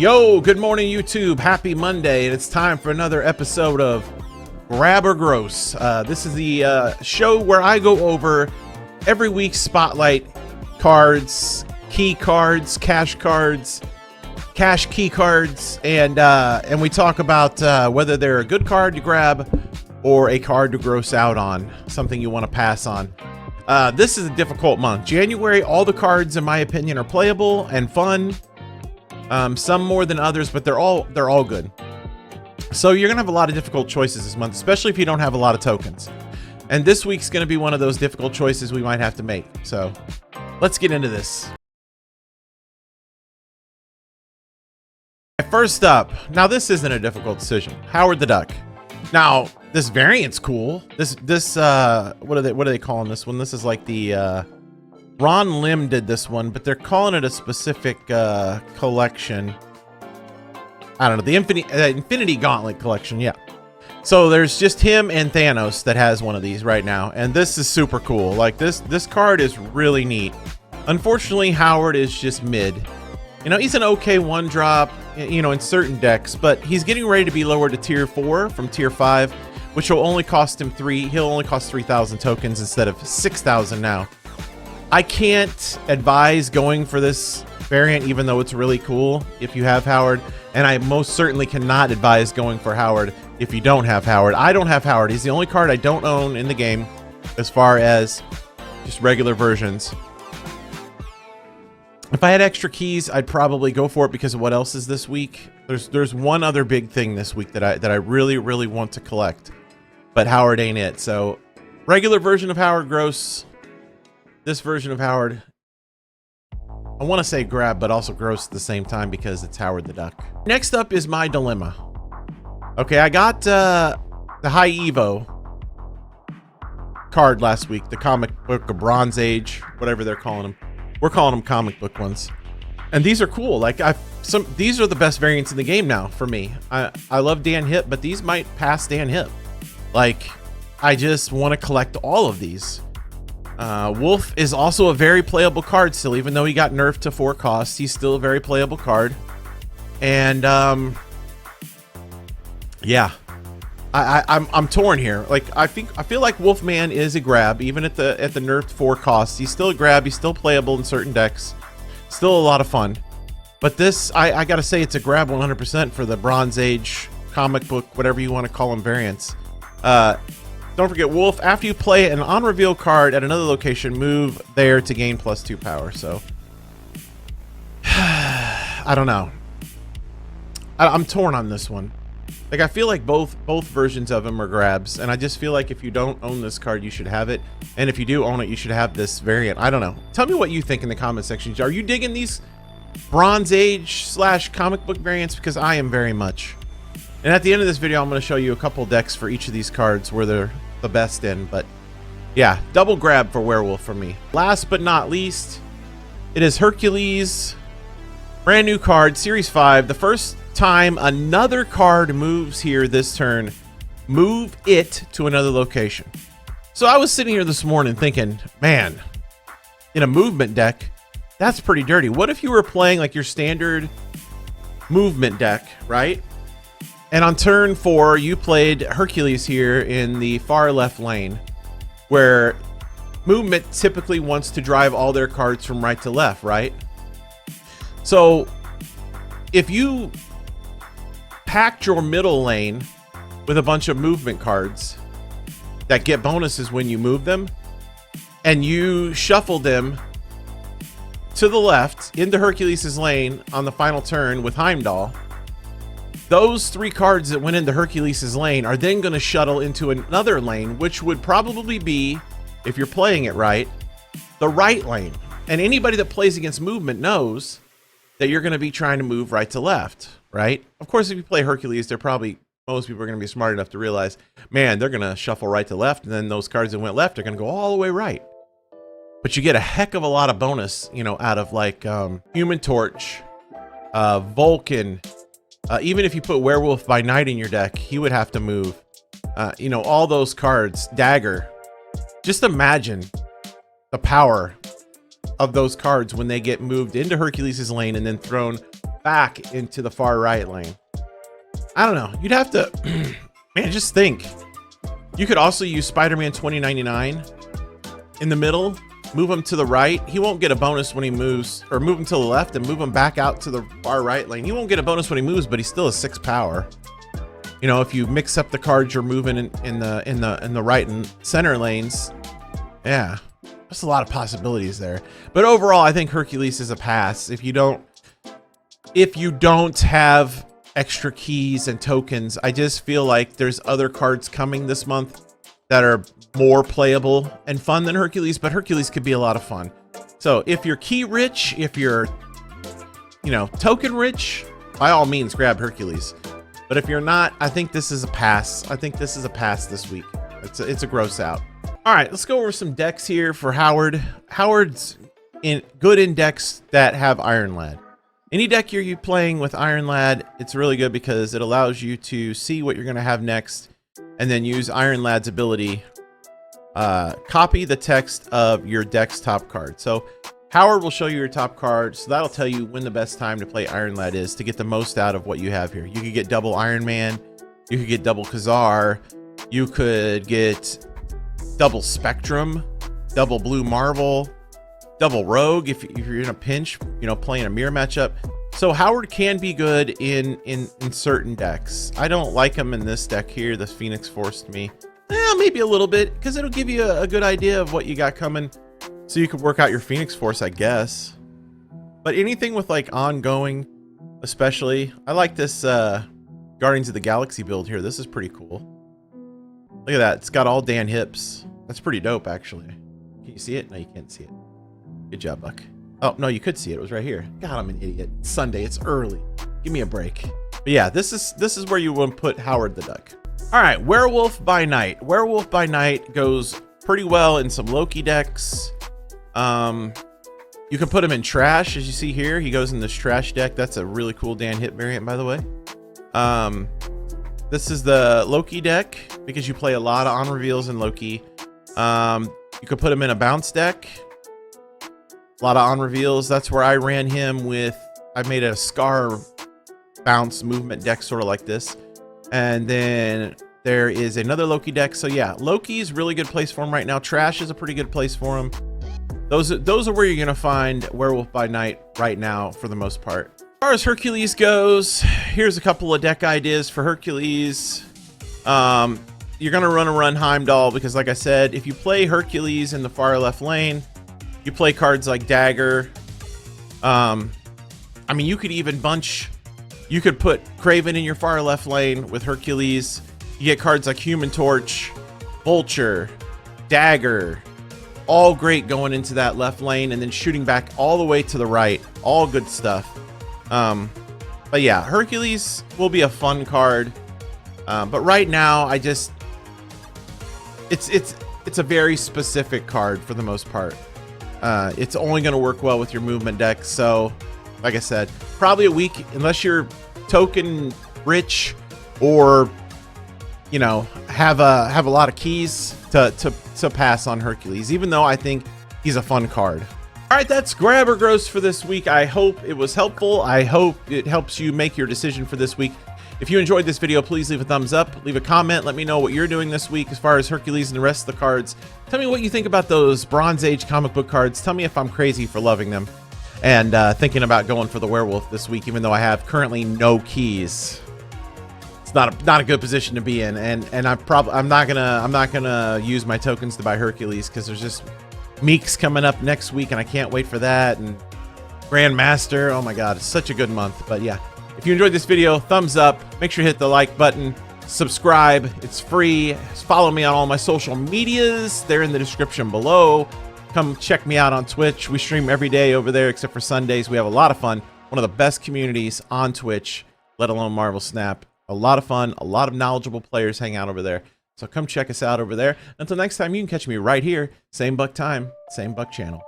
Yo, good morning, YouTube. Happy Monday, and it's time for another episode of Grab or Gross. This is the show where I go over every week's spotlight cards, key cards, cash key cards, and we talk about whether they're a good card to grab or a card to gross out on, something you want to pass on. This is a difficult month. January, all the cards, in my opinion, are playable and fun. Some more than others, but they're all good. So you're gonna have a lot of difficult choices this month, especially if you don't have a lot of tokens. And this week's gonna be one of those difficult choices we might have to make. So let's get into this. First up, now this isn't a difficult decision. Howard the Duck. Now this variant's cool. This what are they calling this one? This is like the Ron Lim did this one, but they're calling it a specific collection. I don't know, the Infinity Gauntlet collection, yeah. So there's just him and Thanos that has one of these right now, and this is super cool. Like this card is really neat. Unfortunately, Howard is just mid. You know, he's an okay one drop, you know, in certain decks, but he's getting ready to be lowered to tier 4 from tier 5, which will only cost him 3. He'll only cost 3,000 tokens instead of 6,000 now. I can't advise going for this variant, even though it's really cool if you have Howard, and I most certainly cannot advise going for Howard if you don't have Howard. I don't have Howard. He's the only card I don't own in the game as far as just regular versions. If I had extra keys, I'd probably go for it because of what else is this week. There's one other big thing this week that I really want to collect, but Howard ain't it. So regular version of Howard gross. This version of Howard, I want to say grab, but also gross at the same time because it's Howard the Duck. Next up is my dilemma. Okay, I got the High Evo card last week, the comic book, a Bronze Age, whatever they're calling them. We're calling them comic book ones, and these are cool. Like these are the best variants in the game now for me. I love Dan Hip, but these might pass Dan Hip. Like, I just want to collect all of these. Wolf is also a very playable card still, even though he got nerfed to 4 costs. He's still a very playable card. And yeah, I'm torn here. Like I feel like Wolfman is a grab, even at the nerfed 4 costs. He's still a grab. He's still playable in certain decks. Still a lot of fun. But this, I gotta say, it's a grab 100% for the Bronze Age comic book, whatever you want to call them, variants. Don't forget, Wolf, after you play an on-reveal card at another location, move there to gain +2 power. So, I don't know. I'm torn on this one. Like, I feel like both versions of them are grabs, and I just feel like if you don't own this card, you should have it. And if you do own it, you should have this variant. I don't know. Tell me what you think in the comment section. Are you digging these Bronze Age / comic book variants? Because I am very much. And at the end of this video, I'm going to show you a couple decks for each of these cards where they're the best in. But yeah, double grab for Werewolf for me. Last but not least, it is Hercules. Brand new card, Series 5. The first time another card moves here this turn, move it to another location. So I was sitting here this morning thinking, man, in a movement deck, that's pretty dirty. What if you were playing like your standard movement deck, right? And on turn 4, you played Hercules here in the far left lane, where movement typically wants to drive all their cards from right to left, right? So if you packed your middle lane with a bunch of movement cards that get bonuses when you move them, and you shuffled them to the left into Hercules' lane on the final turn with Heimdall, those 3 cards that went into Hercules' lane are then going to shuttle into another lane, which would probably be, if you're playing it right, the right lane. And anybody that plays against movement knows that you're going to be trying to move right to left, right? Of course, if you play Hercules, most people are going to be smart enough to realize, man, they're going to shuffle right to left, and then those cards that went left are going to go all the way right. But you get a heck of a lot of bonus, you know, out of like Human Torch, Vulcan. Even if you put Werewolf by Night in your deck, he would have to move. You know, all those cards, Dagger. Just imagine the power of those cards when they get moved into Hercules' lane and then thrown back into the far right lane. I don't know. You'd have to, man, just think. You could also use Spider-Man 2099 in the middle, move him to the right. He won't get a bonus when he moves, or move him to the left and move him back out to the far right lane. He won't get a bonus when he moves, but he still has 6 power. You know, if you mix up the cards you're moving in the right and center lanes, yeah, there's a lot of possibilities there. But overall, I think Hercules is a pass. If you don't have extra keys and tokens, I just feel like there's other cards coming this month that are more playable and fun than Hercules, but Hercules could be a lot of fun. So if you're key rich, if you're, you know, token rich, by all means grab Hercules. But if you're not, I think this is a pass. I think this is a pass this week. It's a gross out. All right, let's go over some decks here for Howard. Howard's good in decks that have Iron Lad. Any deck you're playing with Iron Lad, it's really good because it allows you to see what you're going to have next and then use Iron Lad's ability. Copy the text of your deck's top card. So Howard will show you your top card, so that'll tell you when the best time to play Iron Lad is to get the most out of what you have here. You could get double Iron Man, you could get double Khazar, you could get double Spectrum, double Blue Marvel, double Rogue if you're in a pinch, you know, playing a mirror matchup. So Howard can be good in certain decks. I don't like him in this deck here. The Phoenix forced me. Maybe a little bit, because it'll give you a good idea of what you got coming, so you could work out your Phoenix Force, I guess. But anything with like ongoing, especially, I like this Guardians of the Galaxy build here. This is pretty cool. Look at that. It's got all Dan hips. That's pretty dope, actually. Can you see it? No, you can't see it. Good job, Buck. Oh, no, you could see it. It was right here. God, I'm an idiot. It's Sunday. It's early. Give me a break. But yeah, this is where you want to put Howard the Duck. All right, Werewolf by Night. Werewolf by Night goes pretty well in some Loki decks. You can put him in trash, as you see here. He goes in this trash deck. That's a really cool Dan hit variant, by the way. This is the Loki deck because you play a lot of on reveals in Loki. You could put him in a bounce deck. A lot of on reveals. That's where I ran him with. I made a Scar bounce movement deck, sort of like this. And then there is another Loki deck. So yeah, Loki is a really good place for him right now. Trash is a pretty good place for him. Those are where you're gonna find Werewolf by Night right now for the most part. As far as Hercules goes, here's a couple of deck ideas for Hercules. You're gonna run Heimdall because, like I said, if you play Hercules in the far left lane, you play cards like Dagger. I mean, you could even you could put Kraven in your far left lane with Hercules. You get cards like Human Torch, Vulture, Dagger, all great going into that left lane and then shooting back all the way to the right. All good stuff. But yeah, Hercules will be a fun card. But right now, it's a very specific card for the most part. It's only going to work well with your movement deck. So, like I said, probably a week, unless you're token rich or, you know, have a lot of keys to pass on Hercules, even though I think he's a fun card. All right, that's Grab or Gross for this week. I hope it was helpful. I hope it helps you make your decision for this week. If you enjoyed this video, please leave a thumbs up, leave a comment, let me know what you're doing this week as far as Hercules and the rest of the cards. Tell me what you think about those Bronze Age comic book cards. Tell me if I'm crazy for loving them and thinking about going for the Werewolf this week, even though I have currently no keys. It's not a good position to be in, and I'm not gonna use my tokens to buy Hercules because there's just Meeks coming up next week, and I can't wait for that. And Grandmaster, oh my God, it's such a good month. But yeah, if you enjoyed this video, thumbs up. Make sure you hit the like button, subscribe. It's free. Follow me on all my social medias. They're in the description below. Come check me out on Twitch. We stream every day over there except for Sundays. We have a lot of fun. One of the best communities on Twitch, let alone Marvel Snap. A lot of fun. A lot of knowledgeable players hang out over there. So come check us out over there. Until next time, you can catch me right here. Same Buck time, same Buck channel.